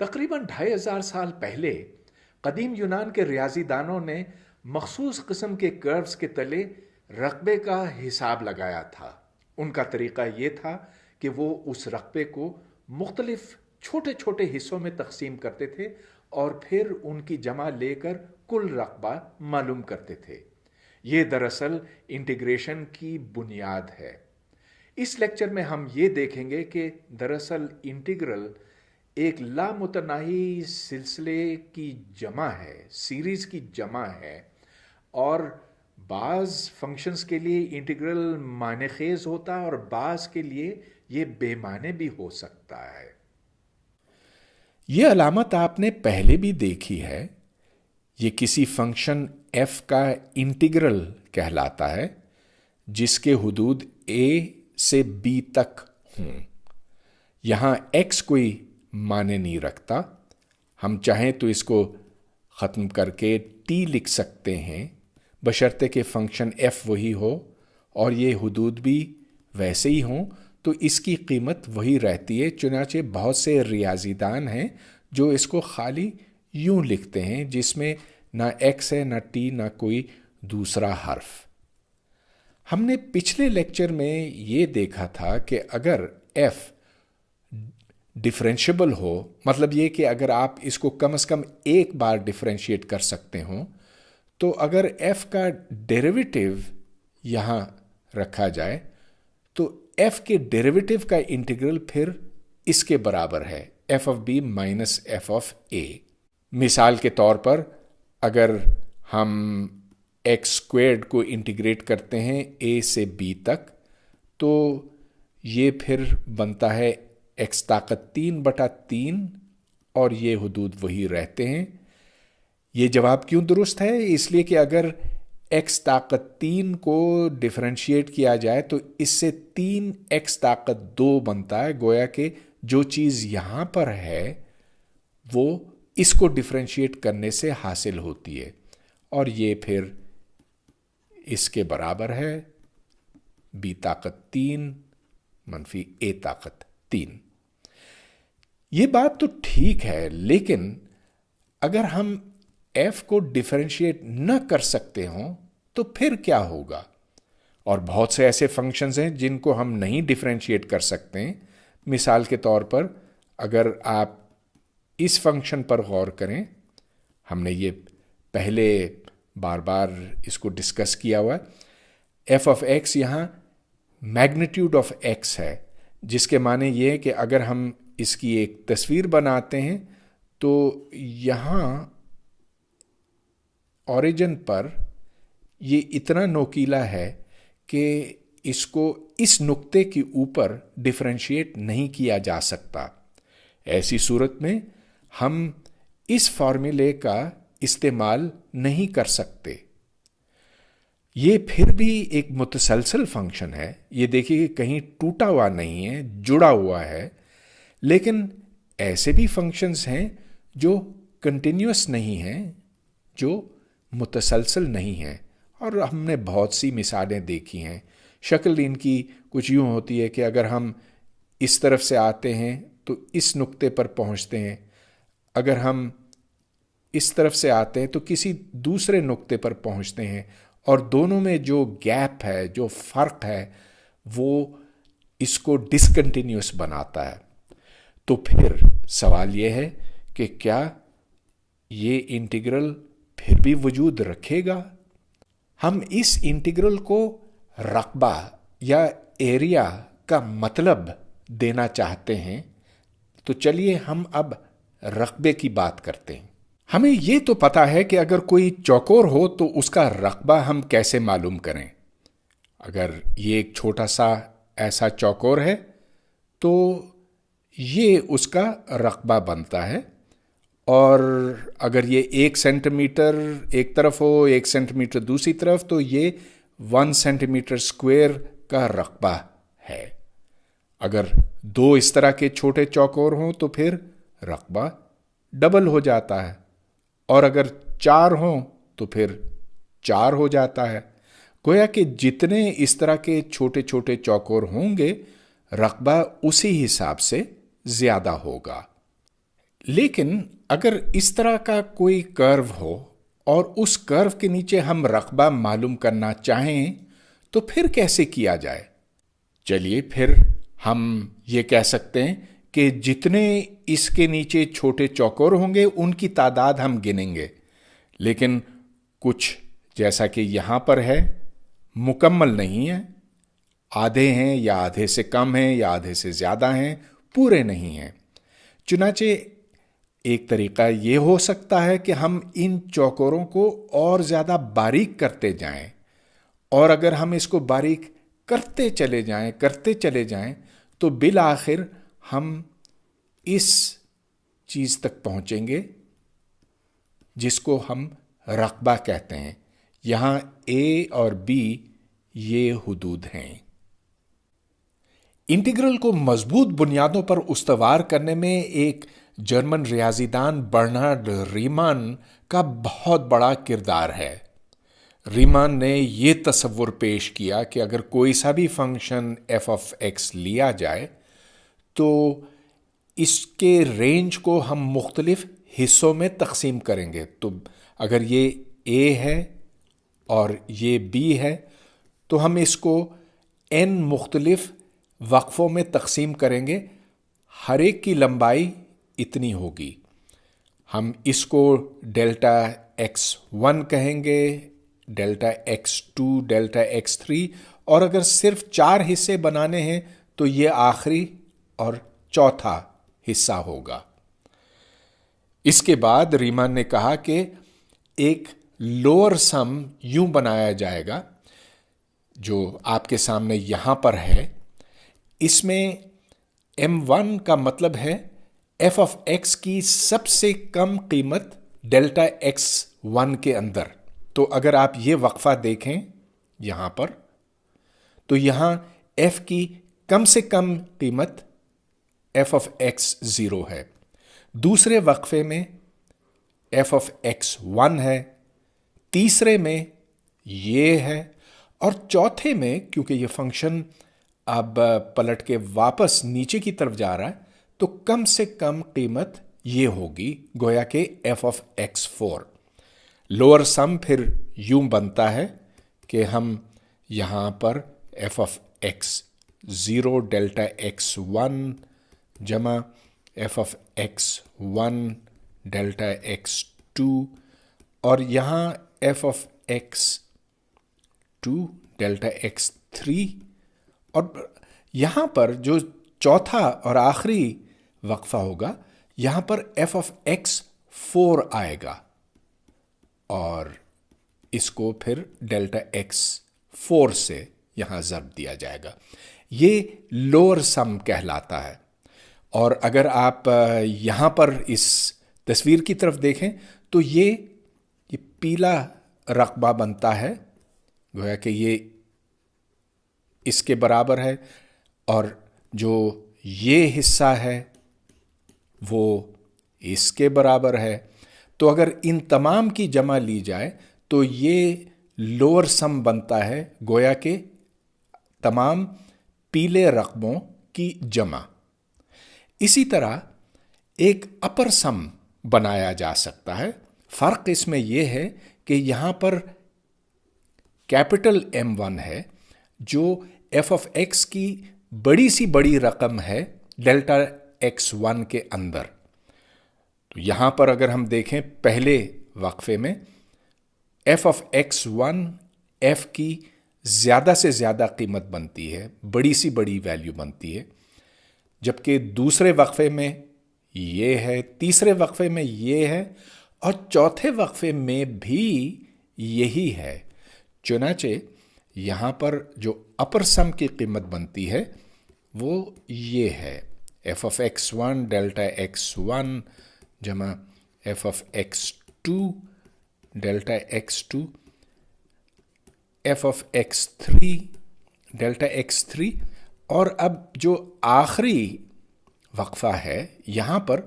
تقریباً 2500 سال پہلے قدیم یونان کے ریاضی دانوں نے مخصوص قسم کے کروز کے تلے رقبے کا حساب لگایا تھا۔ ان کا طریقہ یہ تھا کہ وہ اس رقبے کو مختلف چھوٹے چھوٹے حصوں میں تقسیم کرتے تھے اور پھر ان کی جمع لے کر کل رقبہ معلوم کرتے تھے۔ یہ دراصل انٹیگریشن کی بنیاد ہے۔ اس لیکچر میں ہم یہ دیکھیں گے کہ دراصل انٹیگرل ایک لامتناہی سلسلے کی جمع ہے، سیریز کی جمع ہے، اور بعض فنکشنز کے لیے انٹیگرل معنی خیز ہوتا ہے اور بعض کے لیے یہ بے معنی بھی ہو سکتا ہے۔ یہ علامت آپ نے پہلے بھی دیکھی ہے۔ یہ کسی فنکشن f کا انٹیگرل کہلاتا ہے جس کے حدود a سے b تک ہوں۔ یہاں x کوئی معنی نہیں رکھتا، ہم چاہیں تو اس کو ختم کر کے t لکھ سکتے ہیں، بشرطے کہ فنکشن f وہی ہو اور یہ حدود بھی ویسے ہی ہوں تو اس کی قیمت وہی رہتی ہے۔ چنانچہ بہت سے ریاضی دان ہیں جو اس کو خالی یوں لکھتے ہیں جس میں نہ x ہے نہ t نہ کوئی دوسرا حرف۔ ہم نے پچھلے لیکچر میں یہ دیکھا تھا کہ اگر f ڈیفرینشیبل ہو، مطلب یہ کہ اگر آپ اس کو کم از کم ایک بار ڈیفرینشیٹ کر سکتے ہوں، تو اگر f کا ڈیریویٹو یہاں رکھا جائے تو f کے ڈیریویٹو کا انٹیگرل پھر اس کے برابر ہے f of b minus f of a۔ مثال کے طور پر اگر ہم x اسکویئرڈ کو انٹیگریٹ کرتے ہیں a سے b تک تو یہ پھر بنتا ہے x طاقت 3/3 اور یہ حدود وہی رہتے ہیں۔ یہ جواب کیوں درست ہے؟ اس لیے کہ اگر x طاقت 3 کو ڈیفرینشیٹ کیا جائے تو اس سے 3x طاقت 2 بنتا ہے، گویا کہ جو چیز یہاں پر ہے وہ اس کو ڈیفرینشیٹ کرنے سے حاصل ہوتی ہے، اور یہ پھر اس کے برابر ہے b طاقت 3 منفی a طاقت 3۔ یہ بات تو ٹھیک ہے، لیکن اگر ہم f کو ڈیفرینشیٹ نہ کر سکتے ہوں تو پھر کیا ہوگا؟ اور بہت سے ایسے فنکشنز ہیں جن کو ہم نہیں ڈیفرینشیٹ کر سکتے ہیں۔ مثال کے طور پر اگر آپ اس فنکشن پر غور کریں، ہم نے یہ پہلے بار بار اس کو ڈسکس کیا ہوا ہے، f of x یہاں میگنیٹیوڈ آف x ہے، جس کے معنی یہ ہے کہ اگر ہم اس کی ایک تصویر بناتے ہیں تو یہاں اوریجن پر یہ اتنا نوکیلا ہے کہ اس کو اس نقطے کے اوپر ڈیفرینشیٹ نہیں کیا جا سکتا۔ ایسی صورت میں ہم اس فارمولے کا استعمال نہیں کر سکتے۔ یہ پھر بھی ایک متسلسل فنکشن ہے، یہ دیکھیے کہ کہیں ٹوٹا ہوا نہیں ہے، جڑا ہوا ہے، لیکن ایسے بھی فنکشنز ہیں جو کنٹینیوس نہیں ہیں، جو متسلسل نہیں ہیں، اور ہم نے بہت سی مثالیں دیکھی ہیں۔ شکل ان کی کچھ یوں ہوتی ہے کہ اگر ہم اس طرف سے آتے ہیں تو اس نقطے پر پہنچتے ہیں، اگر ہم اس طرف سے آتے ہیں تو کسی دوسرے نقطے پر پہنچتے ہیں، اور دونوں میں جو گیپ ہے، جو فرق ہے، وہ اس کو ڈسکنٹینیوس بناتا ہے۔ تو پھر سوال یہ ہے کہ کیا یہ انٹیگرل پھر بھی وجود رکھے گا؟ ہم اس انٹیگرل کو رقبہ یا ایریا کا مطلب دینا چاہتے ہیں، تو چلیے ہم اب رقبے کی بات کرتے ہیں۔ ہمیں یہ تو پتا ہے کہ اگر کوئی چوکور ہو تو اس کا رقبہ ہم کیسے معلوم کریں۔ اگر یہ ایک چھوٹا سا ایسا چوکور ہے تو یہ اس کا رقبہ بنتا ہے، اور اگر یہ 1 سینٹی میٹر ایک طرف ہو، 1 سینٹی میٹر دوسری طرف، تو یہ 1 سینٹی میٹر اسکوائر کا رقبہ ہے۔ اگر 2 اس طرح کے چھوٹے چوکور ہوں تو پھر رقبہ ڈبل ہو جاتا ہے، اور اگر 4 ہوں تو پھر 4 ہو جاتا ہے۔ گویا کہ جتنے اس طرح کے چھوٹے چھوٹے چوکور ہوں گے، رقبہ اسی حساب سے زیادہ ہوگا۔ لیکن اگر اس طرح کا کوئی کرو ہو اور اس کرو کے نیچے ہم رقبہ معلوم کرنا چاہیں تو پھر کیسے کیا جائے؟ چلیے پھر ہم یہ کہہ سکتے ہیں کہ جتنے اس کے نیچے چھوٹے چوکور ہوں گے ان کی تعداد ہم گنیں گے، لیکن کچھ جیسا کہ یہاں پر ہے مکمل نہیں ہے، آدھے ہیں یا آدھے سے کم ہیں یا آدھے سے زیادہ ہیں، پورے نہیں ہیں۔ چنانچہ ایک طریقہ یہ ہو سکتا ہے کہ ہم ان چوکوروں کو اور زیادہ باریک کرتے جائیں، اور اگر ہم اس کو باریک کرتے چلے جائیں تو بالآخر ہم اس چیز تک پہنچیں گے جس کو ہم رقبہ کہتے ہیں۔ یہاں اے اور بی یہ حدود ہیں۔ انٹیگرل کو مضبوط بنیادوں پر استوار کرنے میں ایک جرمن ریاضی دان برنارڈ ریمان کا بہت بڑا کردار ہے۔ ریمان نے یہ تصور پیش کیا کہ اگر کوئی سا بھی فنکشن ایف آف ایکس لیا جائے تو اس کے رینج کو ہم مختلف حصوں میں تقسیم کریں گے۔ تو اگر یہ اے ہے اور یہ بی ہے تو ہم اس کو n مختلف وقفوں میں تقسیم کریں گے، ہر ایک کی لمبائی اتنی ہوگی۔ ہم اس کو ڈیلٹا x1 کہیں گے، ڈیلٹا x2، ڈیلٹا x3، اور اگر صرف 4 حصے بنانے ہیں تو یہ آخری اور چوتھا حصہ ہوگا۔ اس کے بعد ریمان نے کہا کہ ایک لوور سم یوں بنایا جائے گا جو آپ کے سامنے یہاں پر ہے۔ اس میں m1 کا مطلب ہے f آف x کی سب سے کم قیمت ڈیلٹا x1 کے اندر۔ تو اگر آپ یہ وقفہ دیکھیں یہاں پر تو یہاں f کی کم سے کم قیمت f آف x0 ہے، دوسرے وقفے میں f آف x1 ہے، تیسرے میں یہ ہے، اور چوتھے میں کیونکہ یہ فنکشن اب پلٹ کے واپس نیچے کی طرف جا رہا ہے تو کم سے کم قیمت یہ ہوگی، گویا کہ f آف x4۔ لوور سم پھر یوں بنتا ہے کہ ہم یہاں پر f of x0 delta x1 جمع f of x1 delta x2، اور یہاں f of x2 delta x3، اور یہاں پر جو چوتھا اور آخری وقفہ ہوگا یہاں پر f آف x4 آئے گا، اور اس کو پھر ڈیلٹا x4 سے یہاں ضرب دیا جائے گا۔ یہ لوور سم کہلاتا ہے۔ اور اگر آپ یہاں پر اس تصویر کی طرف دیکھیں تو یہ پیلا رقبہ بنتا ہے، گویا کہ یہ اس کے برابر ہے، اور جو یہ حصہ ہے وہ اس کے برابر ہے۔ تو اگر ان تمام کی جمع لی جائے تو یہ لوور سم بنتا ہے، گویا کہ تمام پیلے رقبوں کی جمع۔ اسی طرح ایک اپر سم بنایا جا سکتا ہے۔ فرق اس میں یہ ہے کہ یہاں پر کیپٹل M1 ہے جو f آف x کی بڑی سی بڑی رقم ہے ڈیلٹا x1 کے اندر۔ تو یہاں پر اگر ہم دیکھیں پہلے وقفے میں f آف x1 f کی زیادہ سے زیادہ قیمت بنتی ہے، بڑی سی بڑی ویلیو بنتی ہے، جبکہ دوسرے وقفے میں یہ ہے، تیسرے وقفے میں یہ ہے، اور چوتھے وقفے میں بھی یہی ہے۔ چنانچہ یہاں پر جو اپر سم کی قیمت بنتی ہے وہ یہ ہے، f of x1 delta x1 جمع f of x2 delta x2، f of x3 delta x3، اور اب جو آخری وقفہ ہے یہاں پر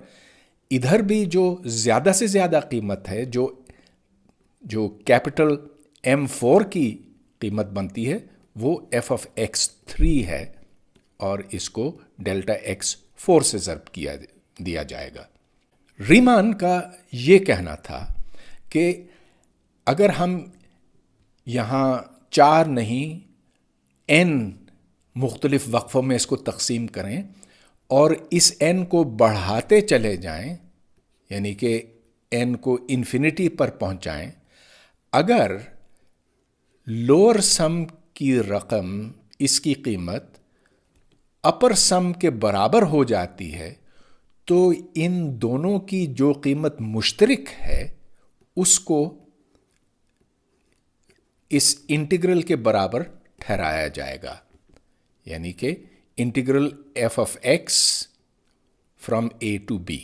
ادھر بھی جو زیادہ سے زیادہ قیمت ہے، جو کیپٹل M4 کی قیمت بنتی ہے وہ f آف x3 ہے، اور اس کو ڈیلٹا x4 سے ضرب دیا جائے گا۔ ریمان کا یہ کہنا تھا کہ اگر ہم یہاں 4 نہیں n مختلف وقفوں میں اس کو تقسیم کریں اور اس n کو بڑھاتے چلے جائیں، یعنی کہ n کو انفینٹی پر پہنچائیں، اگر لوور سم کی رقم، اس کی قیمت اپر سم کے برابر ہو جاتی ہے تو ان دونوں کی جو قیمت مشترک ہے اس کو اس انٹیگرل کے برابر ٹھہرایا جائے گا، یعنی کہ integral F of X from A to B.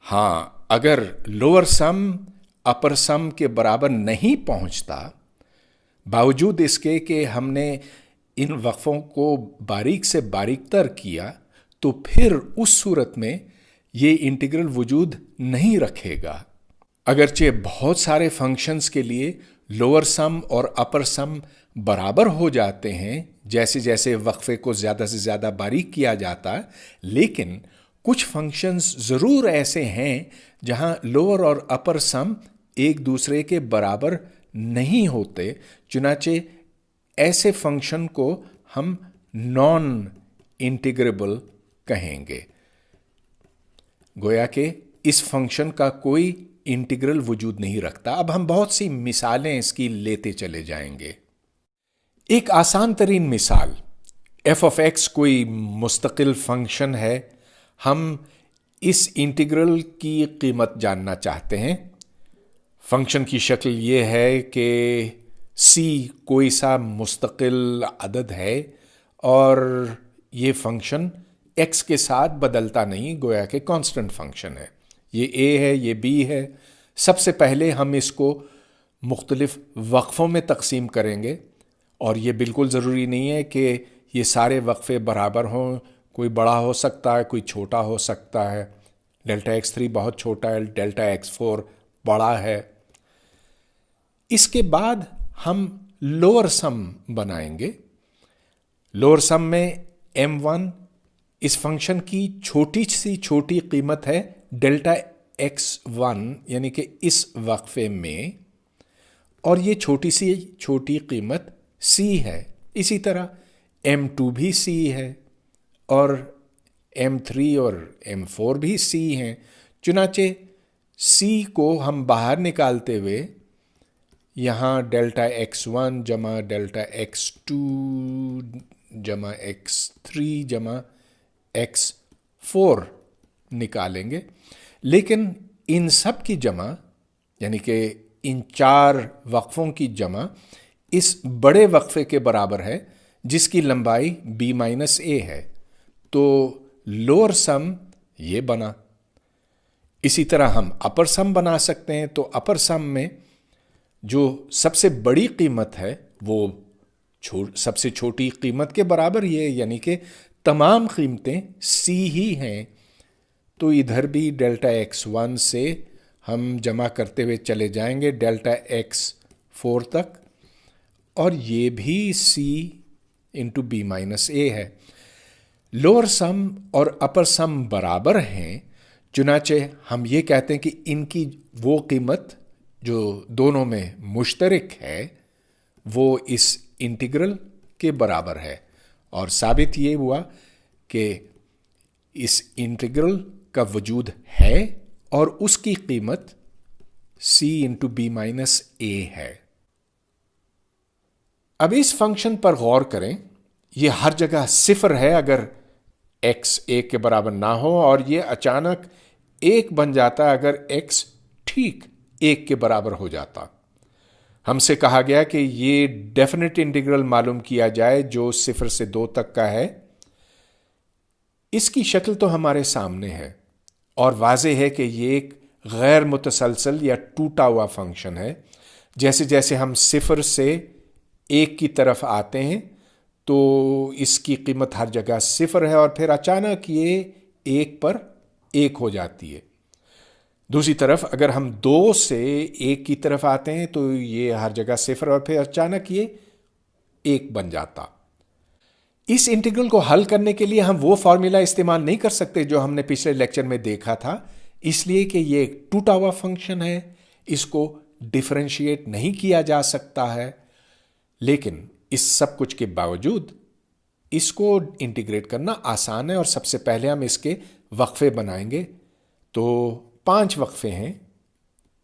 ہاں، اگر لوور سم اپر سم کے برابر نہیں پہنچتا، باوجود اس کے کہ ہم نے ان وقفوں کو باریک سے باریک تر کیا، تو پھر اس صورت میں یہ انٹیگرل وجود نہیں رکھے گا۔ اگرچہ بہت سارے فنکشنز کے لیے لوور سم اور اپر سم برابر ہو جاتے ہیں جیسے جیسے وقفے کو زیادہ سے زیادہ باریک کیا جاتا، لیکن کچھ فنکشنز ضرور ایسے ہیں جہاں لوور اور اپر سم ایک دوسرے کے برابر نہیں ہوتے، چنانچہ ایسے فنکشن کو ہم نان انٹیگریبل کہیں گے، گویا کہ اس فنکشن کا کوئی انٹیگرل وجود نہیں رکھتا۔ اب ہم بہت سی مثالیں اس کی لیتے چلے جائیں گے۔ ایک آسان ترین مثال، ایف آف ایکس کوئی مستقل فنکشن ہے، ہم اس انٹیگرل کی قیمت جاننا چاہتے ہیں۔ فنکشن کی شکل یہ ہے کہ سی کوئی سا مستقل عدد ہے اور یہ فنکشن ایکس کے ساتھ بدلتا نہیں، گویا کہ کانسٹنٹ فنکشن ہے۔ یہ اے ہے، یہ بی ہے۔ سب سے پہلے ہم اس کو مختلف وقفوں میں تقسیم کریں گے، اور یہ بالکل ضروری نہیں ہے کہ یہ سارے وقفے برابر ہوں، کوئی بڑا ہو سکتا ہے، کوئی چھوٹا ہو سکتا ہے۔ ڈیلٹا ایکس 3 بہت چھوٹا ہے، ڈیلٹا ایکس 4 بڑا ہے۔ اس کے بعد ہم لوور سم بنائیں گے۔ لوور سم میں m1 اس فنکشن کی چھوٹی سی چھوٹی قیمت ہے ڈیلٹا ایکس 1، یعنی کہ اس وقفے میں، اور یہ چھوٹی سی چھوٹی قیمت c ہے۔ اسی طرح m2 بھی c ہے اور m3 اور m4 بھی c ہیں، چنانچہ c کو ہم باہر نکالتے ہوئے یہاں ڈیلٹا ایکس 1 جمع ڈیلٹا ایکس 2 جمع ایکس 3 جمع ایکس 4 نکالیں گے، لیکن ان سب کی جمع، یعنی کہ ان 4 وقفوں کی جمع اس بڑے وقفے کے برابر ہے جس کی لمبائی b مائنس اے ہے، تو لوور سم یہ بنا۔ اسی طرح ہم اپر سم بنا سکتے ہیں، تو اپر سم میں جو سب سے بڑی قیمت ہے وہ سب سے چھوٹی قیمت کے برابر یہ، یعنی کہ تمام قیمتیں c ہی ہیں، تو ادھر بھی ڈیلٹا ایکس 1 سے ہم جمع کرتے ہوئے چلے جائیں گے ڈیلٹا ایکس 4 تک، اور یہ بھی c انٹو b مائنس اے ہے۔ لوور سم اور اپر سم برابر ہیں، چنانچہ ہم یہ کہتے ہیں کہ ان کی وہ قیمت جو دونوں میں مشترک ہے وہ اس انٹیگرل کے برابر ہے، اور ثابت یہ ہوا کہ اس انٹیگرل کا وجود ہے اور اس کی قیمت c انٹو b مائنس اے ہے۔ اب اس فنکشن پر غور کریں، یہ ہر جگہ صفر ہے اگر x 1 کے برابر نہ ہو، اور یہ اچانک 1 بن جاتا اگر x ٹھیک 1 کے برابر ہو جاتا۔ ہم سے کہا گیا کہ یہ ڈیفینٹ انٹیگرل معلوم کیا جائے جو 0 سے 2 تک کا ہے۔ اس کی شکل تو ہمارے سامنے ہے، اور واضح ہے کہ یہ ایک غیر متسلسل یا ٹوٹا ہوا فنکشن ہے۔ جیسے جیسے ہم 0 سے 1 کی طرف آتے ہیں تو اس کی قیمت ہر جگہ 0 ہے، اور پھر اچانک یہ 1 پر 1 ہو جاتی ہے۔ دوسری طرف اگر ہم 2 سے 1 کی طرف آتے ہیں تو یہ ہر جگہ 0 اور پھر اچانک یہ 1 بن جاتا۔ اس انٹیگرل کو حل کرنے کے لیے ہم وہ فارمولا استعمال نہیں کر سکتے جو ہم نے پچھلے لیکچر میں دیکھا تھا، اس لیے کہ یہ ایک ٹوٹا ہوا فنکشن ہے، اس کو ڈفرینشیٹ نہیں کیا جا سکتا ہے، لیکن اس سب کچھ کے باوجود اس کو انٹیگریٹ کرنا آسان ہے، اور سب سے پہلے ہم اس کے وقفے بنائیں گے۔ تو 5 وقفے ہیں،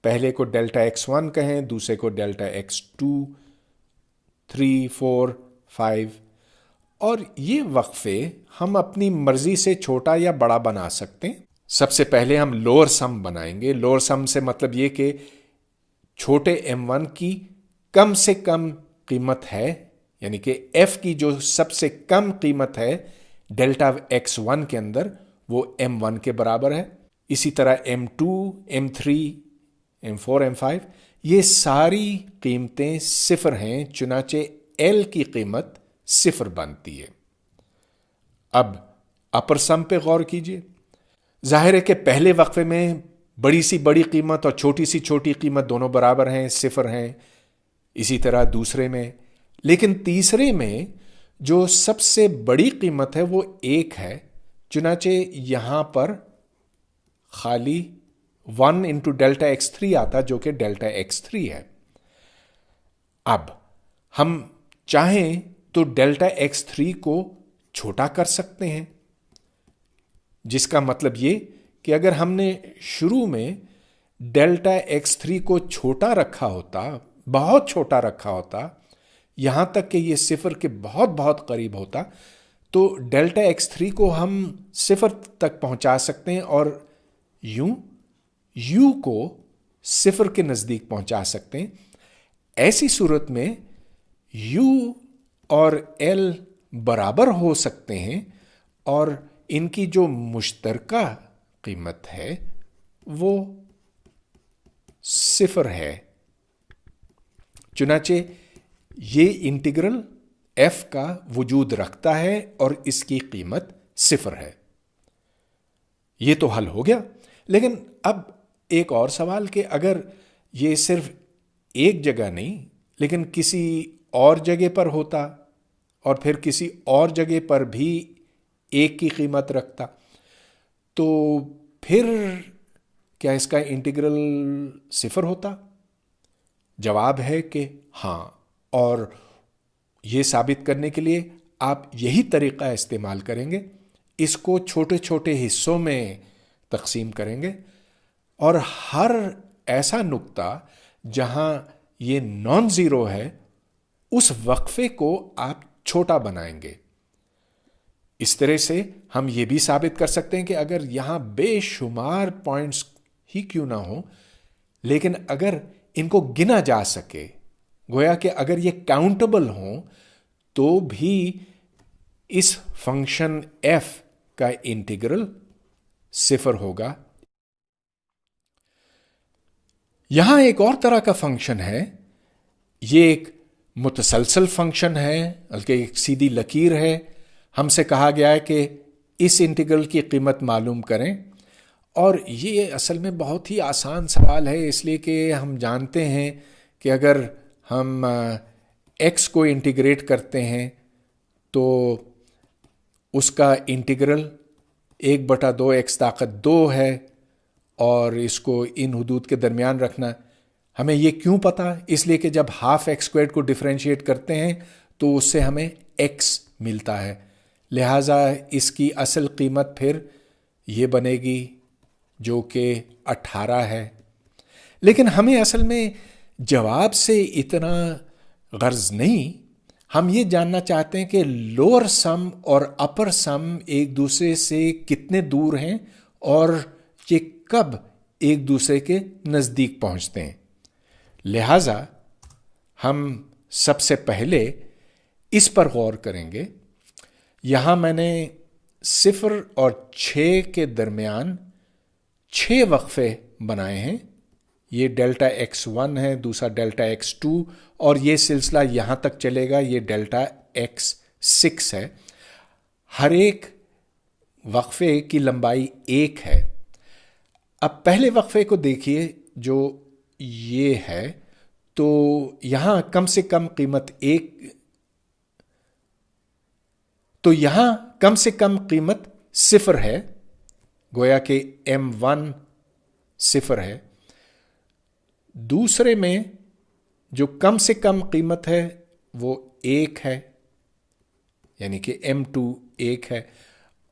پہلے کو ڈیلٹا x1 کہیں، دوسرے کو ڈیلٹا x2، 3، 4، 5، اور یہ وقفے ہم اپنی مرضی سے چھوٹا یا بڑا بنا سکتے ہیں۔ سب سے پہلے ہم لوور سم بنائیں گے۔ لوور سم سے مطلب یہ کہ چھوٹے m1 کی کم سے کم قیمت ہے، یعنی کہ f کی جو سب سے کم قیمت ہے ڈیلٹا x1 کے اندر وہ m1 کے برابر ہے۔ اسی طرح m2، m3، m4، m5 یہ ساری قیمتیں صفر ہیں، چنانچہ l کی قیمت صفر بنتی ہے۔ اب اپر سم پہ غور کیجئے۔ ظاہر ہے کہ پہلے وقفے میں بڑی سی بڑی قیمت اور چھوٹی سی چھوٹی قیمت دونوں برابر ہیں، صفر ہیں، اسی طرح دوسرے میں، لیکن تیسرے میں جو سب سے بڑی قیمت ہے وہ 1 ہے، چنانچہ یہاں پر خالی 1 انٹو ڈیلٹا x3 آتا جو کہ ڈیلٹا x3 ہے۔ اب ہم چاہیں تو ڈیلٹا x3 کو چھوٹا کر سکتے ہیں، جس کا مطلب یہ کہ اگر ہم نے شروع میں ڈیلٹا x3 کو چھوٹا رکھا ہوتا، بہت چھوٹا رکھا ہوتا، یہاں تک کہ یہ صفر کے بہت بہت قریب ہوتا، تو ڈیلٹا x3 کو ہم صفر تک پہنچا سکتے ہیں اور یو کو صفر کے نزدیک پہنچا سکتے ہیں۔ ایسی صورت میں یو اور ایل برابر ہو سکتے ہیں اور ان کی جو مشترکہ قیمت ہے وہ صفر ہے، چنانچہ یہ انٹیگرل ایف کا وجود رکھتا ہے اور اس کی قیمت صفر ہے۔ یہ تو حل ہو گیا، لیکن اب ایک اور سوال کہ اگر یہ صرف ایک جگہ نہیں لیکن کسی اور جگہ پر ہوتا اور پھر کسی اور جگہ پر بھی 1 کی قیمت رکھتا، تو پھر کیا اس کا انٹیگرل صفر ہوتا؟ جواب ہے کہ ہاں، اور یہ ثابت کرنے کے لیے آپ یہی طریقہ استعمال کریں گے، اس کو چھوٹے چھوٹے حصوں میں تقسیم کریں گے اور ہر ایسا نقطہ جہاں یہ نان زیرو ہے اس وقفے کو آپ چھوٹا بنائیں گے۔ اس طرح سے ہم یہ بھی ثابت کر سکتے ہیں کہ اگر یہاں بے شمار پوائنٹس ہی کیوں نہ ہوں، لیکن اگر ان کو گنا جا سکے، گویا کہ اگر یہ کاؤنٹیبل ہوں، تو بھی اس فنکشن ایف کا انٹیگرل صفر ہوگا۔ یہاں ایک اور طرح کا فنکشن ہے، یہ ایک متسلسل فنکشن ہے، بلکہ ایک سیدھی لکیر ہے۔ ہم سے کہا گیا ہے کہ اس انٹیگرل کی قیمت معلوم کریں، اور یہ اصل میں بہت ہی آسان سوال ہے، اس لیے کہ ہم جانتے ہیں کہ اگر ہم ایکس کو انٹیگریٹ کرتے ہیں تو اس کا انٹیگرل 1/2 x² ہے، اور اس کو ان حدود کے درمیان رکھنا۔ ہمیں یہ کیوں پتا؟ اس لیے کہ جب ½ x² کو ڈفرینشیٹ کرتے ہیں تو اس سے ہمیں x ملتا ہے، لہٰذا اس کی اصل قیمت پھر یہ بنے گی جو کہ 18 ہے۔ لیکن ہمیں اصل میں جواب سے اتنا غرض نہیں، ہم یہ جاننا چاہتے ہیں کہ لوور سم اور اپر سم ایک دوسرے سے کتنے دور ہیں اور یہ کب ایک دوسرے کے نزدیک پہنچتے ہیں۔ لہذا ہم سب سے پہلے اس پر غور کریں گے۔ یہاں میں نے 0 اور 6 کے درمیان 6 وقفے بنائے ہیں، یہ ڈیلٹا x1 ہے، دوسرا ڈیلٹا x2، اور یہ سلسلہ یہاں تک چلے گا، یہ ڈیلٹا x6 ہے۔ ہر ایک وقفے کی لمبائی 1 ہے۔ اب پہلے وقفے کو دیکھیے جو یہ ہے، تو یہاں کم سے کم قیمت 1، تو یہاں کم سے کم قیمت 0 ہے، گویا کہ m1 صفر ہے. دوسرے میں جو کم سے کم قیمت ہے وہ 1 ہے، یعنی کہ M2 1 ہے.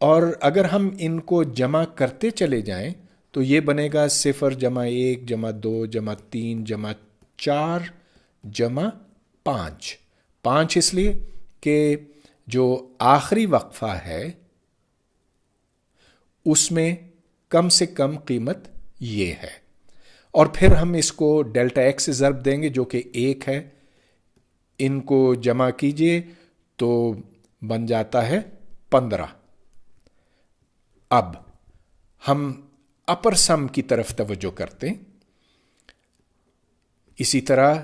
اور اگر ہم ان کو جمع کرتے چلے جائیں تو یہ بنے گا 0 جمع 1 جمع 2 جمع 3 جمع 4 جمع 5. 5 اس لیے کہ جو آخری وقفہ ہے اس میں کم سے کم قیمت یہ ہے. اور پھر ہم اس کو ڈیلٹا ایکس سے ضرب دیں گے جو کہ 1 ہے. ان کو جمع کیجئے تو بن جاتا ہے 15. اب ہم اپر سم کی طرف توجہ کرتے ہیں. اسی طرح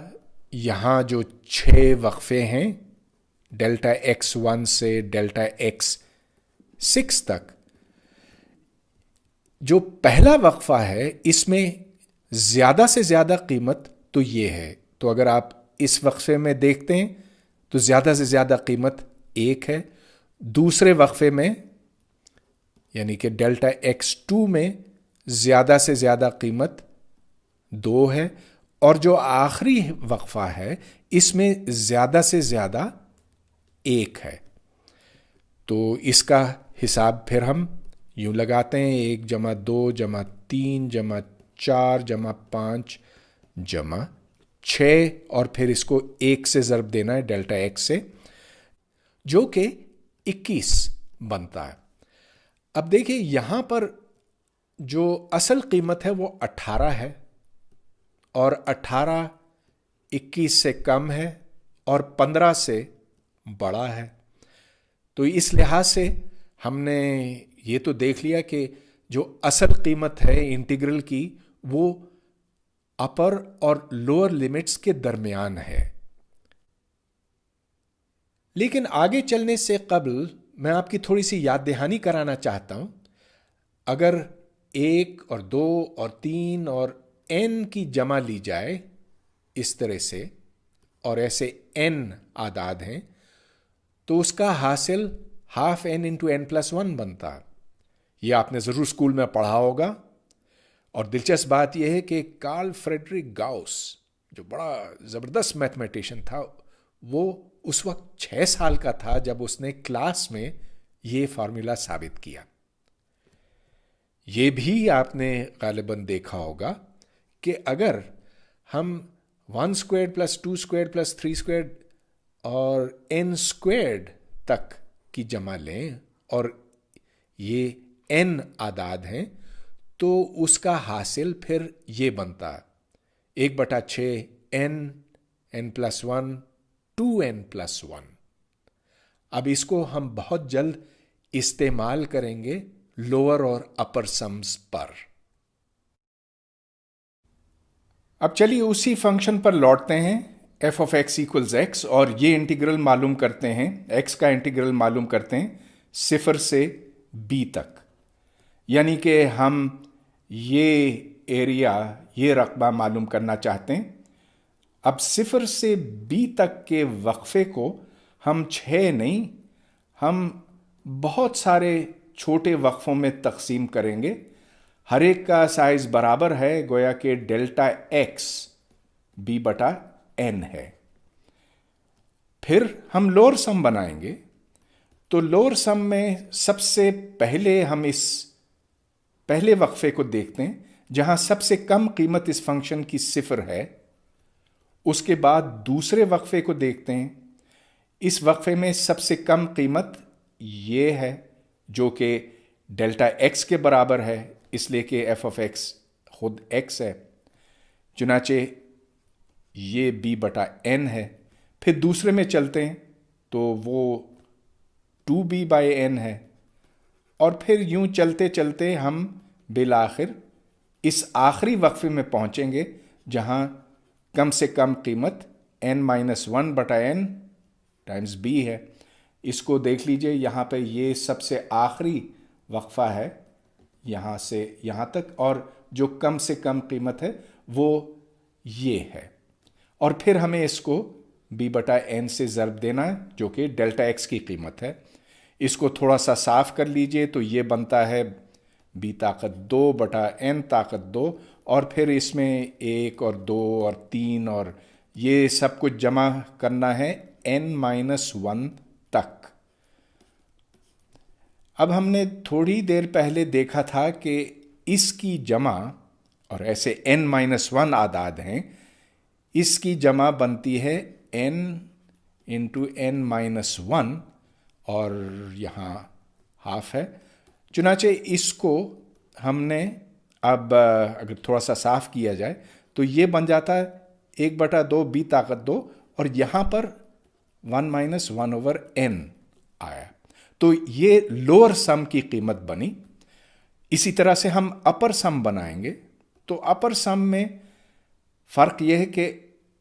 یہاں جو 6 وقفے ہیں ڈیلٹا ایکس 1 سے ڈیلٹا ایکس 6 تک، جو پہلا وقفہ ہے اس میں زیادہ سے زیادہ قیمت تو یہ ہے. تو اگر آپ اس وقفے میں دیکھتے ہیں تو زیادہ سے زیادہ قیمت 1 ہے. دوسرے وقفے میں یعنی کہ ڈیلٹا ایکس 2 میں زیادہ سے زیادہ قیمت 2 ہے. اور جو آخری وقفہ ہے اس میں زیادہ سے زیادہ 1 ہے. تو اس کا حساب پھر ہم یوں لگاتے ہیں 1 جمع 2 جمع 3 جمع 4 جمع 5 جمع 6 اور پھر اس کو 1 سے ضرب دینا ہے ڈیلٹا ایکس سے جو کہ 21 بنتا ہے. اب دیکھیں یہاں پر جو اصل قیمت ہے وہ 18 ہے اور 18 21 سے کم ہے اور 15 سے بڑا ہے. تو اس لحاظ سے ہم نے یہ تو دیکھ لیا کہ جو اصل قیمت ہے انٹیگرل کی وہ اپر اور لوئر لمٹس کے درمیان ہے. لیکن آگے چلنے سے قبل میں آپ کی تھوڑی سی یاد دہانی کرانا چاہتا ہوں. اگر 1 اور 2 اور 3 اور n کی جمع لی جائے اس طرح سے اور ایسے n اعداد ہیں تو اس کا حاصل ½ n into n+1 بنتا. یہ آپ نے ضرور اسکول میں پڑھا ہوگا. اور دلچسپ بات یہ ہے کہ کارل فریڈرک گاؤس جو بڑا زبردست میتھمیٹیشین تھا وہ اس وقت 6 سال کا تھا جب اس نے کلاس میں یہ فارمولا ثابت کیا. یہ بھی آپ نے غالباً دیکھا ہوگا کہ اگر ہم 1 squared plus 2 squared plus 3 squared اور n squared تک کی جمع لیں اور یہ n اعداد ہیں تو اس کا حاصل پھر یہ بنتا 1/6 n+1 2n+1. اب اس کو ہم بہت جلد استعمال کریں گے لوور اور اپر سمز پر. اب چلیے اسی فنکشن پر لوٹتے ہیں f(x = x) اور یہ انٹیگرل معلوم کرتے ہیں. x کا انٹیگرل معلوم کرتے ہیں 0 سے b تک. یعنی کہ ہم یہ ایریا یہ رقبہ معلوم کرنا چاہتے ہیں. اب 0 سے b تک کے وقفے کو ہم 6 نہیں ہم بہت سارے چھوٹے وقفوں میں تقسیم کریں گے. ہر ایک کا سائز برابر ہے گویا کہ ڈیلٹا ایکس b/n ہے. پھر ہم لوور سم بنائیں گے. تو لوور سم میں سب سے پہلے ہم اس پہلے وقفے کو دیکھتے ہیں جہاں سب سے کم قیمت اس فنکشن کی 0 ہے. اس کے بعد دوسرے وقفے کو دیکھتے ہیں. اس وقفے میں سب سے کم قیمت یہ ہے جو کہ ڈیلٹا ایکس کے برابر ہے اس لیے کہ f(x) خود x ہے. چنانچہ یہ b/n ہے. پھر دوسرے میں چلتے ہیں تو وہ 2b/n ہے. اور پھر یوں چلتے چلتے ہم بالآخر اس آخری وقفے میں پہنچیں گے جہاں کم سے کم قیمت n-1/n ٹائمز b ہے. اس کو دیکھ لیجئے یہاں پہ یہ سب سے آخری وقفہ ہے یہاں سے یہاں تک اور جو کم سے کم قیمت ہے وہ یہ ہے. اور پھر ہمیں اس کو b/n سے ضرب دینا ہے جو کہ ڈیلٹا ایکس کی قیمت ہے. اس کو تھوڑا سا صاف کر لیجئے تو یہ بنتا ہے b طاقت 2 بٹا n طاقت 2، اور پھر اس میں 1 اور 2 اور 3 اور یہ سب کچھ جمع کرنا ہے n-1 تک۔ اب ہم نے تھوڑی دیر پہلے دیکھا تھا کہ اس کی جمع، اور ایسے n-1 اعداد ہیں، اس کی جمع بنتی ہے n انٹو n-1، اور یہاں ہاف ہے۔ چنانچہ اس کو ہم نے اب اگر تھوڑا سا صاف کیا جائے تو یہ بن جاتا ہے 1/2 b طاقت 2، اور یہاں پر 1-1/n آیا، تو یہ لوور سم کی قیمت بنی۔ اسی طرح سے ہم اپر سم بنائیں گے، تو اپر سم میں فرق یہ ہے کہ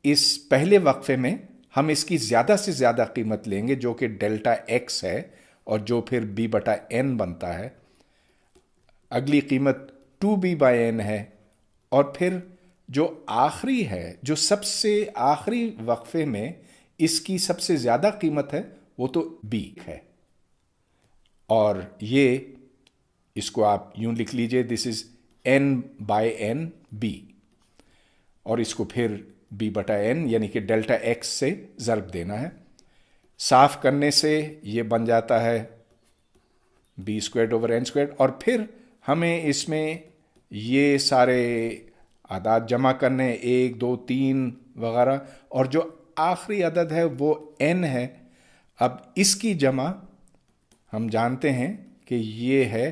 اس پہلے وقفے میں ہم اس کی زیادہ سے زیادہ قیمت لیں گے جو کہ ڈیلٹا ایکس ہے، اور جو پھر b/n بنتا ہے۔ اگلی قیمت 2b/n ہے، اور پھر جو آخری ہے، جو سب سے آخری وقفے میں اس کی سب سے زیادہ قیمت ہے، وہ تو b ہے، اور یہ اس کو آپ یوں لکھ لیجئے، دس از n/n b، اور اس کو پھر b/n یعنی کہ ڈیلٹا ایکس سے ضرب دینا ہے۔ صاف کرنے سے یہ بن جاتا ہے b²/n²، اور پھر ہمیں اس میں یہ سارے اعداد جمع کرنے، 1 2 3 وغیرہ، اور جو آخری عدد ہے وہ n ہے۔ اب اس کی جمع ہم جانتے ہیں کہ یہ ہے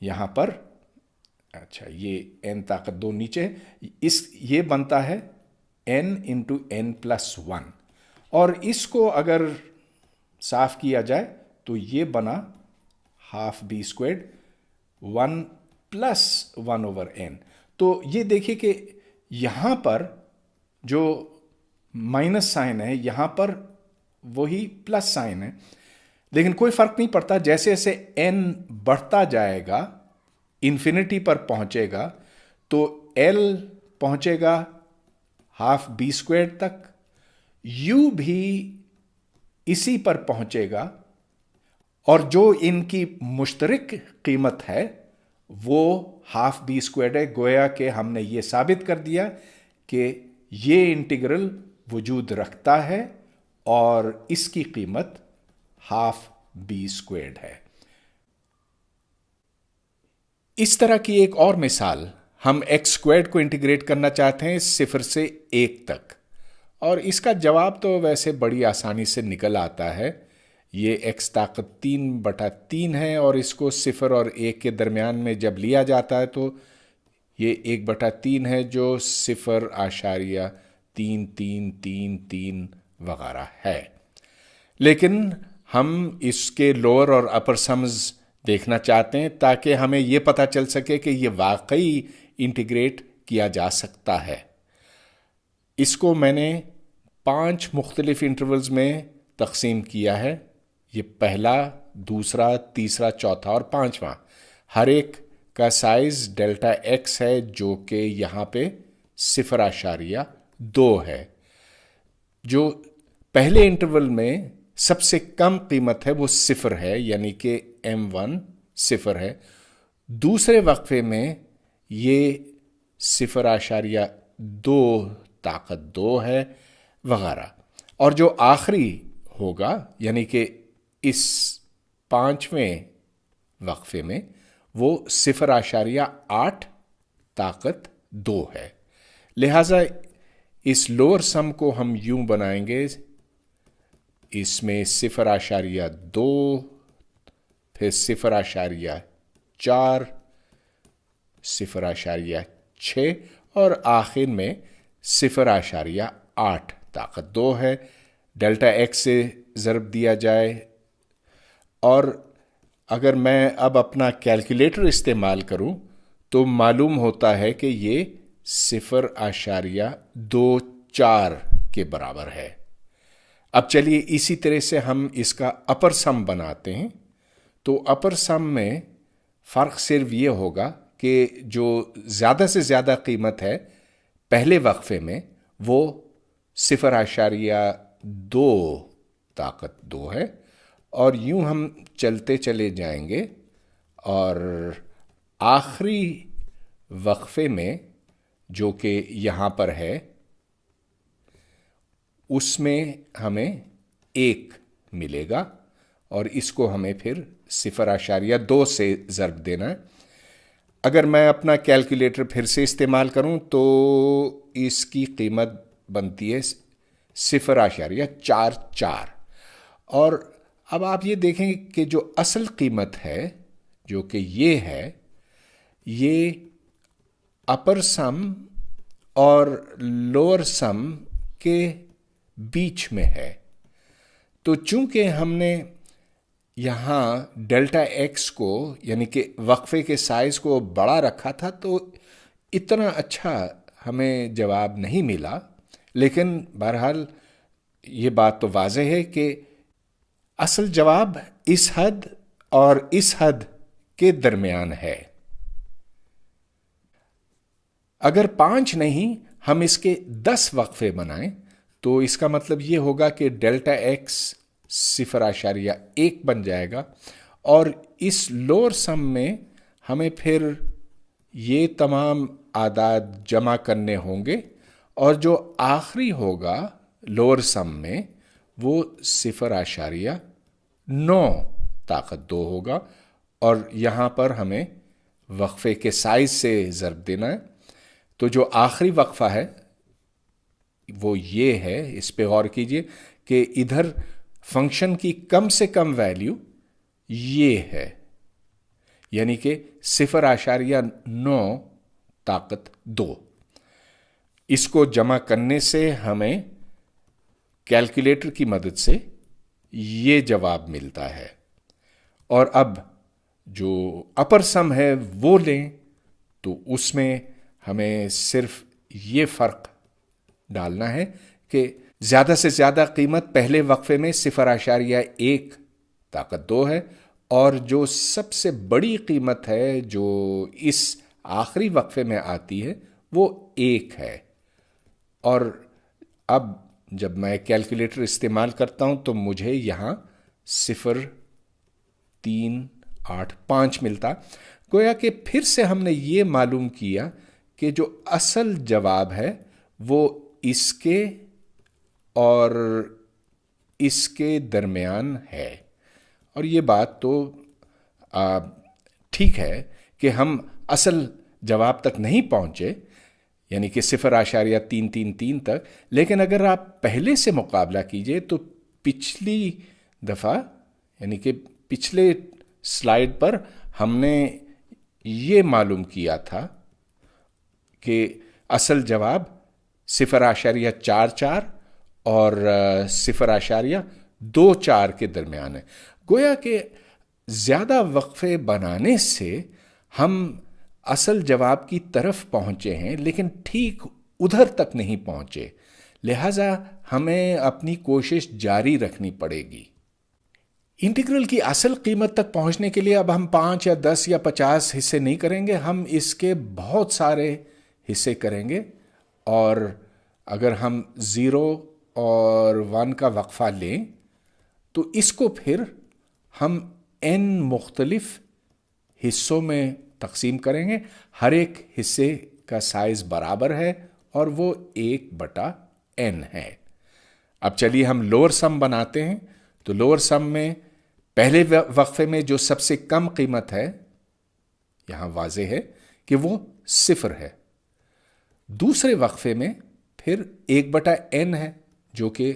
یہاں پر، اچھا یہ n طاقت 2 نیچے، یہ بنتا ہے n انٹو n+1، اور اس کو اگر صاف کیا جائے تو یہ بنا ½ b²، 1+1/n۔ تو یہ دیکھیے کہ یہاں پر جو مائنس سائن ہے، یہاں پر وہی پلس سائن ہے، لیکن کوئی فرق نہیں پڑتا۔ جیسے جیسے n بڑھتا جائے گا، انفینٹی پر پہنچے گا، تو l پہنچے گا ½ b² تک، u بھی اسی پر پہنچے گا، اور جو ان کی مشترک قیمت ہے وہ ½ b² ہے۔ گویا کہ ہم نے یہ ثابت کر دیا کہ یہ انٹیگرل وجود رکھتا ہے اور اس کی قیمت ½ b² ہے۔ اس طرح کی ایک اور مثال، ہم x² کو انٹیگریٹ کرنا چاہتے ہیں 0 سے 1 تک، اور اس کا جواب تو ویسے بڑی آسانی سے نکل آتا ہے۔ یہ x طاقت 3/3 ہے، اور اس کو 0 اور 1 کے درمیان میں جب لیا جاتا ہے تو یہ 1/3 ہے، جو 0.3333 وغیرہ ہے۔ لیکن ہم اس کے لوور اور اپر سمز دیکھنا چاہتے ہیں تاکہ ہمیں یہ پتہ چل سکے کہ یہ واقعی انٹیگریٹ کیا جا سکتا ہے۔ اس کو میں نے 5 مختلف انٹرولز میں تقسیم کیا ہے، یہ پہلا، دوسرا، تیسرا، چوتھا اور 5واں۔ ہر ایک کا سائز ڈیلٹا ایکس ہے، جو کہ یہاں پہ 0.2 ہے۔ جو پہلے انٹرول میں سب سے کم قیمت ہے وہ 0 ہے، یعنی کہ m1 0 ہے۔ دوسرے وقفے میں یہ 0.2 طاقت 2 ہے وغیرہ، اور جو آخری ہوگا یعنی کہ اس 5ویں وقفے میں وہ 0.8 طاقت 2 ہے۔ لہذا اس لوور سم کو ہم یوں بنائیں گے، اس میں 0.2، پھر 0.4، 0.6 اور آخر میں 0.8 طاقت 2 ہے۔ ڈیلٹا ایکس سے ضرب دیا جائے، اور اگر میں اب اپنا کیلکولیٹر استعمال کروں تو معلوم ہوتا ہے کہ یہ 0.24 کے برابر ہے۔ اب چلیے اسی طرح سے ہم اس کا اپر سم بناتے ہیں۔ تو اپر سم میں فرق صرف یہ ہوگا کہ جو زیادہ سے زیادہ قیمت ہے پہلے وقفے میں وہ 0.2 طاقت 2 ہے، اور یوں ہم چلتے چلے جائیں گے اور آخری وقفے میں جو کہ یہاں پر ہے اس میں ہمیں 1 ملے گا اور اس کو ہمیں پھر 0.2 سے ضرب دینا ہے۔ اگر میں اپنا کیلکولیٹر پھر سے استعمال کروں تو اس کی قیمت بنتی ہے 0.44 اور اب آپ یہ دیکھیں کہ جو اصل قیمت ہے جو کہ یہ ہے یہ اپر سم اور لوور سم کے بیچ میں ہے، تو چونکہ ہم نے یہاں ڈیلٹا ایکس کو یعنی کہ وقفے کے سائز کو بڑا رکھا تھا تو اتنا اچھا ہمیں جواب نہیں ملا، لیکن بہرحال یہ بات تو واضح ہے کہ اصل جواب اس حد اور اس حد کے درمیان ہے۔ اگر 5 نہیں ہم اس کے 10 وقفے بنائیں تو اس کا مطلب یہ ہوگا کہ ڈیلٹا ایکس 0.1 بن جائے گا، اور اس لوور سم میں ہمیں پھر یہ تمام اعداد جمع کرنے ہوں گے اور جو آخری ہوگا لوور سم میں وہ 0.9 ہوگا، اور یہاں پر ہمیں وقفے کے سائز سے ضرب دینا ہے۔ تو جو آخری وقفہ ہے وہ یہ ہے، اس پہ غور کیجئے کہ ادھر فنکشن کی کم سے کم ویلیو یہ ہے، یعنی کہ 0.9 اس کو جمع کرنے سے ہمیں کیلکولیٹر کی مدد سے یہ جواب ملتا ہے۔ اور اب جو اپر سم ہے وہ لیں تو اس میں ہمیں صرف یہ فرق ڈالنا ہے کہ زیادہ سے زیادہ قیمت پہلے وقفے میں 0.1 ہے، اور جو سب سے بڑی قیمت ہے جو اس آخری وقفے میں آتی ہے وہ 1 ہے۔ اور اب جب میں کیلکولیٹر استعمال کرتا ہوں تو مجھے یہاں 0.385 ملتا، گویا کہ پھر سے ہم نے یہ معلوم کیا کہ جو اصل جواب ہے وہ اس کے اور اس کے درمیان ہے، اور یہ بات تو ٹھیک ہے کہ ہم اصل جواب تک نہیں پہنچے یعنی کہ 0.333 تک، لیکن اگر آپ پہلے سے مقابلہ کیجئے تو پچھلی دفعہ یعنی کہ پچھلے سلائیڈ پر ہم نے یہ معلوم کیا تھا کہ اصل جواب 0.44 اور 0.24 کے درمیان ہے۔ گویا کہ زیادہ وقفے بنانے سے ہم اصل جواب کی طرف پہنچے ہیں لیکن ٹھیک ادھر تک نہیں پہنچے، لہذا ہمیں اپنی کوشش جاری رکھنی پڑے گی۔ انٹیگرل کی اصل قیمت تک پہنچنے کے لیے اب ہم 5 یا 10 یا 50 حصے نہیں کریں گے، ہم اس کے بہت سارے حصے کریں گے، اور اگر ہم 0 اور 1 کا وقفہ لیں تو اس کو پھر ہم n مختلف حصوں میں تقسیم کریں گے، ہر ایک حصے کا سائز برابر ہے اور وہ 1/n ہے۔ اب چلیے ہم لوور سم بناتے ہیں، تو لوور سم میں پہلے وقفے میں جو سب سے کم قیمت ہے یہاں واضح ہے کہ وہ 0 ہے، دوسرے وقفے میں پھر 1/n ہے جو کہ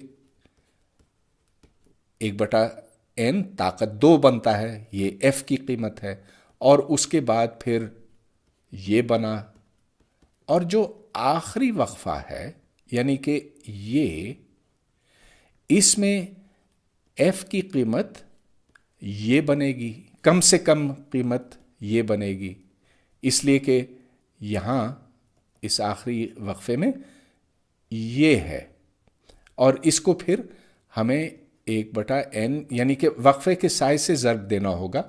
1/n² بنتا ہے، یہ f کی قیمت ہے، اور اس کے بعد پھر یہ بنا، اور جو آخری وقفہ ہے یعنی کہ یہ اس میں f کی قیمت یہ بنے گی، کم سے کم قیمت یہ بنے گی، اس لیے کہ یہاں اس آخری وقفے میں یہ ہے، اور اس کو پھر ہمیں 1/n یعنی کہ وقفے کے سائز سے ضرب دینا ہوگا۔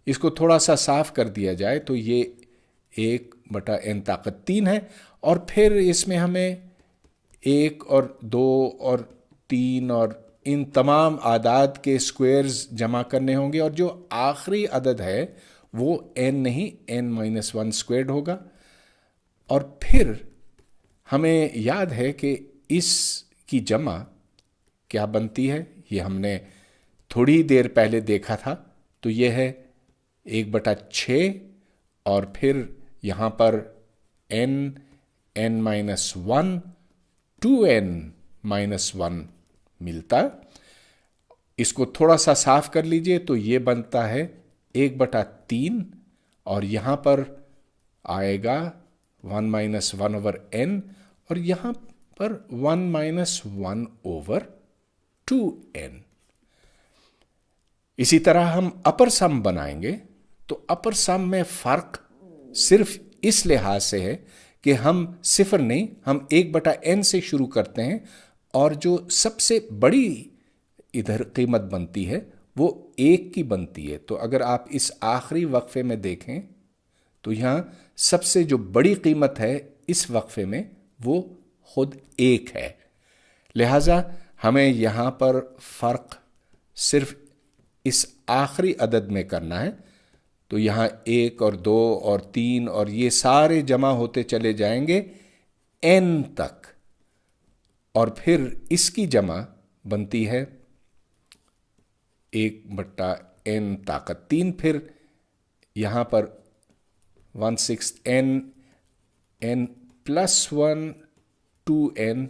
اس کو تھوڑا سا صاف کر دیا جائے تو یہ 1/n³ ہے، اور پھر اس میں ہمیں 1 اور 2 اور 3 اور ان تمام اعداد کے سکوئرز جمع کرنے ہوں گے، اور جو آخری عدد ہے وہ n نہیں n-1 اسکوائرڈ ہوگا. اور پھر ہمیں یاد ہے کہ اس کی جمع کیا بنتی ہے، یہ ہم نے تھوڑی دیر پہلے دیکھا تھا. تو یہ ہے 1/6 اور پھر یہاں پر n-1 2n-1 ملتا. اس کو تھوڑا سا صاف کر لیجئے تو یہ بنتا ہے 1/3 اور یہاں پر آئے گا 1-1/n اور یہاں پر 1-1/2n. اسی طرح ہم اپر سم بنائیں گے تو اپر سم میں فرق صرف اس لحاظ سے ہے کہ ہم صفر نہیں، ہم 1/n سے شروع کرتے ہیں اور جو سب سے بڑی ادھر قیمت بنتی ہے وہ 1 کی بنتی ہے. تو اگر آپ اس آخری وقفے میں دیکھیں تو یہاں سب سے جو بڑی قیمت ہے اس وقفے میں وہ خود 1 ہے. لہذا ہمیں یہاں پر فرق صرف اس آخری عدد میں کرنا ہے. تو یہاں 1 اور 2 اور 3 اور یہ سارے جمع ہوتے چلے جائیں گے n تک، اور پھر اس کی جمع بنتی ہے 1/n طاقت 3. پھر یہاں پر 1/6 n +1 2n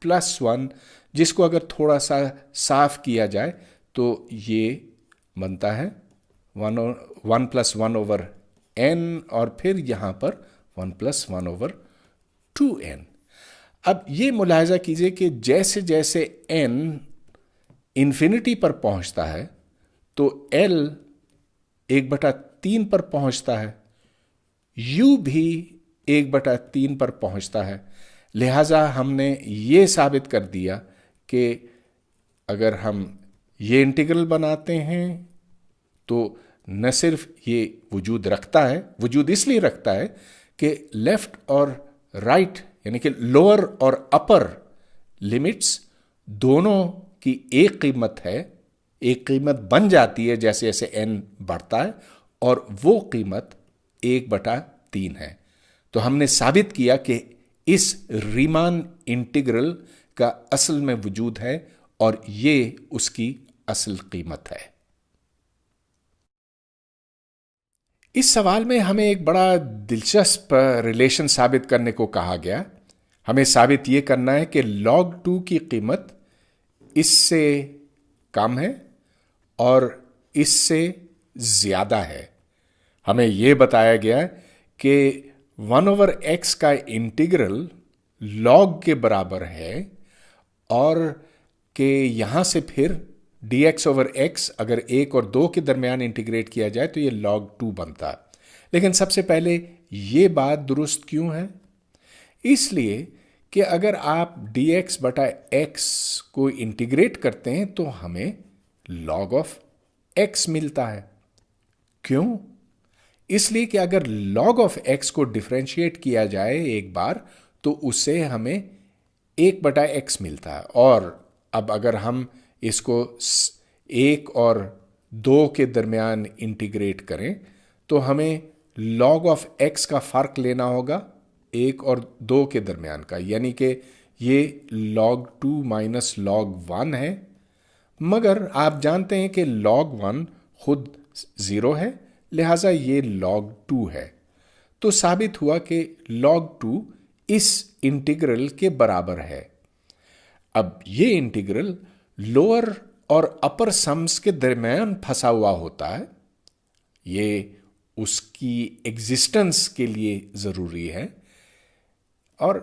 +1، جس کو اگر تھوڑا سا صاف کیا جائے تو یہ بنتا ہے 1+1/n اور پھر یہاں پر 1+1/2n. اب یہ ملاحظہ کیجئے کہ جیسے جیسے n انفینٹی پر پہنچتا ہے تو l 1/3 پر پہنچتا ہے، u بھی 1/3 پر پہنچتا ہے. لہذا ہم نے یہ ثابت کر دیا کہ اگر ہم یہ انٹیگرل بناتے ہیں تو نہ صرف یہ وجود رکھتا ہے، وجود اس لیے رکھتا ہے کہ لیفٹ اور رائٹ یعنی کہ لوور اور اپر لمٹس دونوں کی ایک قیمت ہے، ایک قیمت بن جاتی ہے جیسے جیسے n بڑھتا ہے، اور وہ قیمت 1/3 ہے. تو ہم نے ثابت کیا کہ اس ریمان انٹیگرل کا اصل میں وجود ہے اور یہ اس کی اصل قیمت ہے. اس سوال میں ہمیں ایک بڑا دلچسپ ریلیشن ثابت کرنے کو کہا گیا. ہمیں ثابت یہ کرنا ہے کہ log 2 کی قیمت اس سے کم ہے اور اس سے زیادہ ہے. ہمیں یہ بتایا گیا کہ 1/x کا انٹیگرل log کے برابر ہے اور کہ یہاں سے پھر dx/x اگر 1 اور 2 کے درمیان انٹیگریٹ کیا جائے تو یہ log 2 بنتا. لیکن سب سے پہلے یہ بات درست کیوں ہے؟ اس لیے کہ اگر آپ dx/x کو انٹیگریٹ کرتے ہیں تو ہمیں log of x ملتا ہے. کیوں؟ اس لیے کہ اگر log of x کو ڈیفرینشیٹ کیا جائے ایک بار تو اس سے ہمیں 1/x ملتا ہے، اور اب اگر ہم اس کو 1 اور 2 کے درمیان انٹیگریٹ کریں تو ہمیں log of x کا فرق لینا ہوگا 1 اور 2 کے درمیان کا، یعنی کہ یہ log 2 minus log 1 ہے. مگر آپ جانتے ہیں کہ log 1 خود 0 ہے، لہٰذا یہ log 2 ہے. تو ثابت ہوا کہ log 2 اس انٹیگرل کے برابر ہے. اب یہ انٹیگرل لوور اور اپر سمز کے درمیان پھنسا ہوا ہوتا ہے، یہ اس کی ایگزسٹنس کے لیے ضروری ہے. اور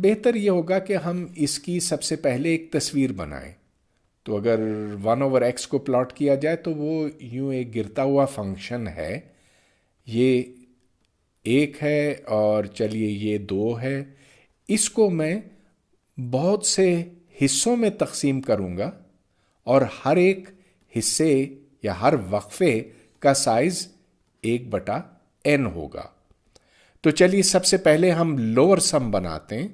بہتر یہ ہوگا کہ ہم اس کی سب سے پہلے ایک تصویر بنائیں. تو اگر 1/x کو پلاٹ کیا جائے تو وہ یوں ایک گرتا ہوا فنکشن ہے. یہ 1 ہے اور چلیے یہ 2 ہے. اس کو میں بہت سے حصوں میں تقسیم کروں گا اور ہر ایک حصے یا ہر وقفے کا سائز 1/n ہوگا. تو چلیے سب سے پہلے ہم لوور سم بناتے ہیں.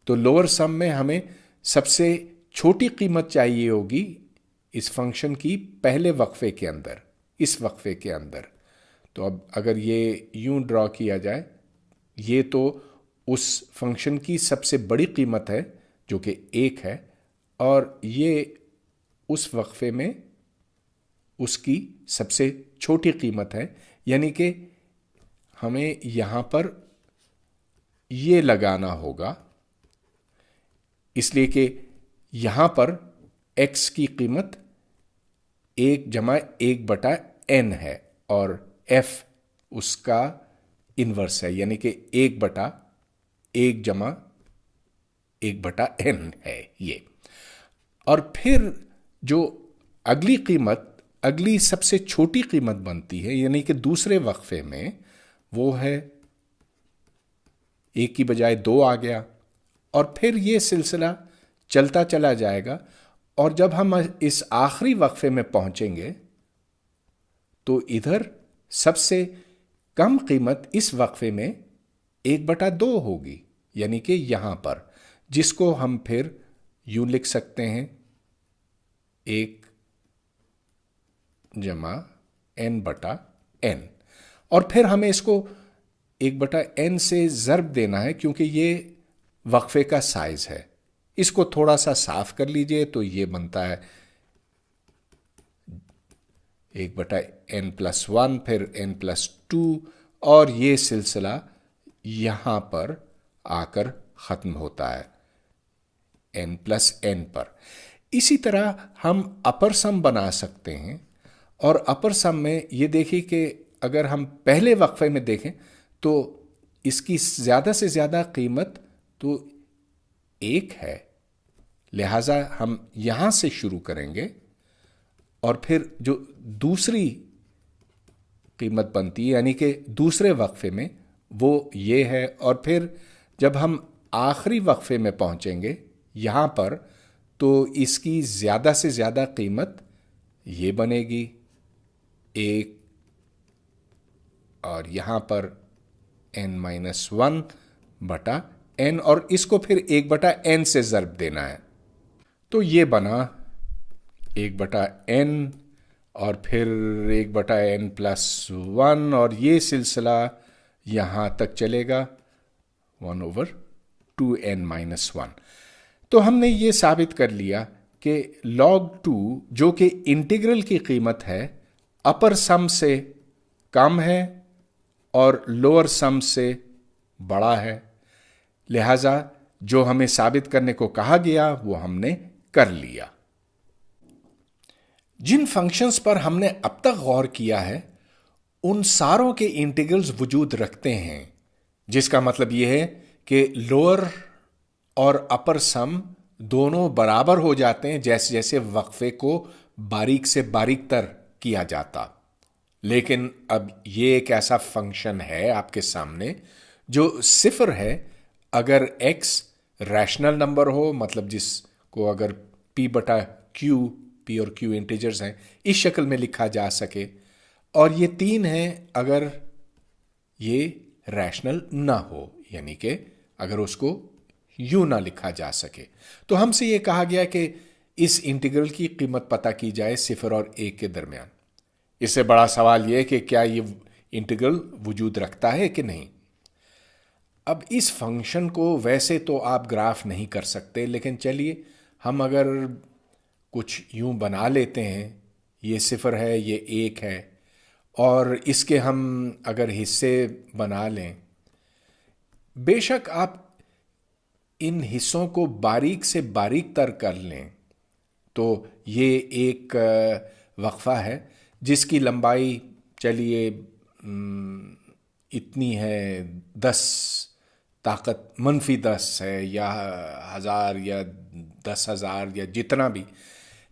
تو لوور سم میں ہمیں سب سے چھوٹی قیمت چاہیے ہوگی اس فنکشن کی پہلے وقفے کے اندر، اس وقفے کے اندر. تو اب اگر یہ یوں ڈرا کیا جائے، یہ تو اس فنکشن کی سب سے بڑی قیمت ہے جو کہ 1 ہے، اور یہ اس وقفے میں اس کی سب سے چھوٹی قیمت ہے، یعنی کہ ہمیں یہاں پر یہ لگانا ہوگا، اس لیے کہ یہاں پر x کی قیمت 1 جمع 1/n ہے اور f اس کا انورس ہے، یعنی کہ 1/1 جمع 1/n ہے یہ۔ اور پھر جو اگلی قیمت، اگلی سب سے چھوٹی قیمت بنتی ہے، یعنی کہ دوسرے وقفے میں، وہ ہے 1 کی بجائے 2 آ گیا، اور پھر یہ سلسلہ چلتا چلا جائے گا، اور جب ہم اس آخری وقفے میں پہنچیں گے تو ادھر سب سے کم قیمت اس وقفے میں 1/2 ہوگی، یعنی کہ یہاں پر، جس کو ہم پھر یوں لکھ سکتے ہیں 1 جمع n/n، اور پھر ہمیں اس کو 1/n سے ضرب دینا ہے کیونکہ یہ وقفے کا سائز ہے۔ اس کو تھوڑا سا صاف کر لیجئے تو یہ بنتا ہے 1/n+1 پھر n+2، اور یہ سلسلہ یہاں پر آ کر ختم ہوتا ہے n+n پر۔ اسی طرح ہم اپر سم بنا سکتے ہیں، اور اپر سم میں یہ دیکھیں کہ اگر ہم پہلے وقفے میں دیکھیں تو اس کی زیادہ سے زیادہ قیمت تو 1 ہے، لہذا ہم یہاں سے شروع کریں گے، اور پھر جو دوسری قیمت بنتی ہے یعنی کہ دوسرے وقفے میں وہ یہ ہے، اور پھر جب ہم آخری وقفے میں پہنچیں گے یہاں پر تو اس کی زیادہ سے زیادہ قیمت یہ بنے گی 1، اور یہاں پر n-1/n، اور اس کو پھر 1/n سے ضرب دینا ہے، تو یہ بنا 1/n اور پھر 1/n+1، اور یہ سلسلہ یہاں تک چلے گا 1/2n-1۔ تو ہم نے یہ ثابت کر لیا کہ log 2 جو کہ انٹیگرل کی قیمت ہے اپر سم سے کم ہے اور لوور سم سے بڑا ہے، لہذا جو ہمیں ثابت کرنے کو کہا گیا وہ ہم نے کر لیا۔ جن فنکشنز پر ہم نے اب تک غور کیا ہے ان ساروں کے انٹیگرلز وجود رکھتے ہیں، جس کا مطلب یہ ہے کہ لوور اور اپر سم دونوں برابر ہو جاتے ہیں جیسے جیسے وقفے کو باریک سے باریک تر کیا جاتا۔ لیکن اب یہ ایک ایسا فنکشن ہے آپ کے سامنے جو صفر ہے اگر x ریشنل نمبر ہو، مطلب جس کو اگر p/q، p اور q انٹیجرز ہیں، اس شکل میں لکھا جا سکے، اور یہ 3 ہیں اگر یہ ریشنل نہ ہو، یعنی کہ اگر اس کو یوں نہ لکھا جا سکے۔ تو ہم سے یہ کہا گیا کہ اس انٹیگرل کی قیمت پتہ کی جائے 0 اور 1 کے درمیان۔ اس سے بڑا سوال یہ کہ کیا یہ انٹیگرل وجود رکھتا ہے کہ نہیں۔ اب اس فنکشن کو ویسے تو آپ گراف نہیں کر سکتے، لیکن چلیے ہم اگر کچھ یوں بنا لیتے ہیں، یہ 0 ہے، یہ 1 ہے، اور اس کے ہم اگر حصے بنا لیں، بے شک آپ ان حصوں کو باریک سے باریک تر کر لیں تو یہ ایک وقفہ ہے جس کی لمبائی چلیے اتنی ہے 10 طاقت -10 ہے، یا 1000 یا 10,000 یا جتنا بھی،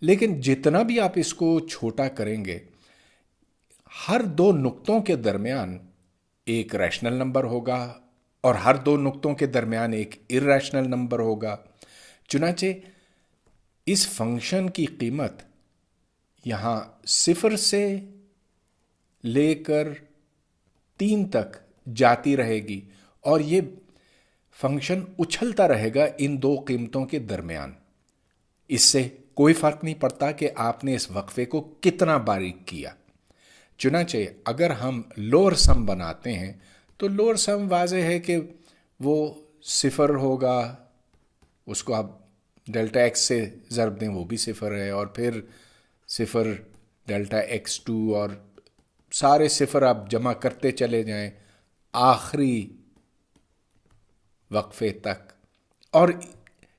لیکن جتنا بھی آپ اس کو چھوٹا کریں گے ہر 2 نقطوں کے درمیان ایک ریشنل نمبر ہوگا اور ہر 2 نقطوں کے درمیان ایک ارریشنل نمبر ہوگا۔ چنانچہ اس فنکشن کی قیمت یہاں 0 سے لے کر 3 تک جاتی رہے گی، اور یہ فنکشن اچھلتا رہے گا ان 2 قیمتوں کے درمیان۔ اس سے کوئی فرق نہیں پڑتا کہ آپ نے اس وقفے کو کتنا باریک کیا۔ چنانچہ اگر ہم لوور سم بناتے ہیں تو لوور سم واضح ہے کہ وہ صفر ہوگا، اس کو آپ ڈیلٹا ایکس سے ضرب دیں وہ بھی صفر ہے، اور پھر صفر ڈیلٹا ایکس ٹو، اور سارے صفر آپ جمع کرتے چلے جائیں آخری وقفے تک. اور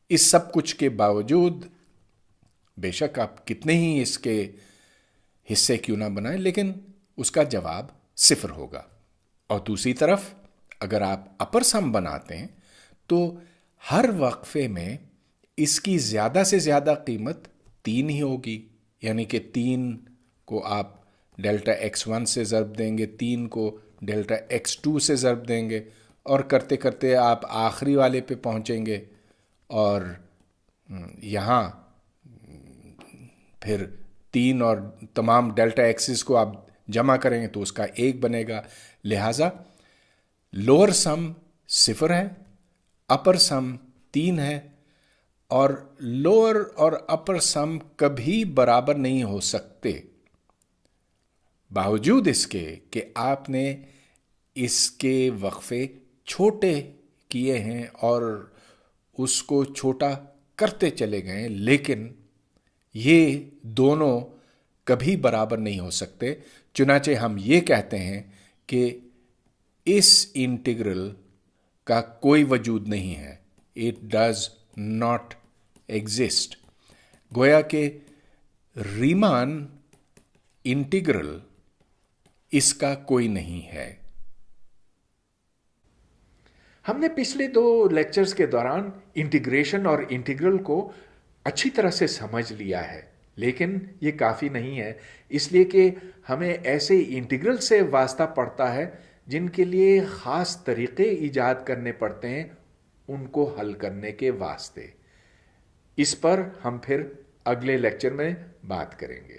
اس سب کچھ کے باوجود بے شک آپ کتنے ہی اس کے حصے کیوں نہ بنائیں لیکن اس کا جواب صفر ہوگا. اور دوسری طرف اگر آپ اپر سم بناتے ہیں تو ہر وقفے میں اس کی زیادہ سے زیادہ قیمت 3 ہی ہوگی، یعنی کہ 3 کو آپ ڈیلٹا ایکس ون سے ضرب دیں گے، 3 کو ڈیلٹا ایکس ٹو سے ضرب دیں گے، اور کرتے کرتے آپ آخری والے پہ پہنچیں گے، اور یہاں پھر 3 اور تمام ڈیلٹا ایکسز کو آپ جمع کریں گے تو اس کا 1 بنے گا. لہٰذا لوور سم صفر ہے، اپر سم 3 ہے، اور لوور اور اپر سم کبھی برابر نہیں ہو سکتے، باوجود اس کے کہ آپ نے اس کے وقفے چھوٹے کیے ہیں اور اس کو چھوٹا کرتے چلے گئے، لیکن یہ دونوں کبھی برابر نہیں ہو سکتے. چنانچہ ہم یہ کہتے ہیں کہ اس انٹیگرل کا کوئی وجود نہیں ہے، اٹ ڈز ناٹ ایگزسٹ. گویا کہ ریمان انٹیگرل اس کا کوئی نہیں ہے. ہم نے پچھلے 2 لیکچرز کے دوران انٹیگریشن اور انٹیگرل کو اچھی طرح سے سمجھ لیا ہے، لیکن یہ کافی نہیں ہے، اس لیے کہ ہمیں ایسے انٹیگرل سے واسطہ پڑتا ہے جن کے لیے خاص طریقے ایجاد کرنے پڑتے ہیں ان کو حل کرنے کے واسطے. اس پر ہم پھر اگلے لیکچر میں بات کریں گے.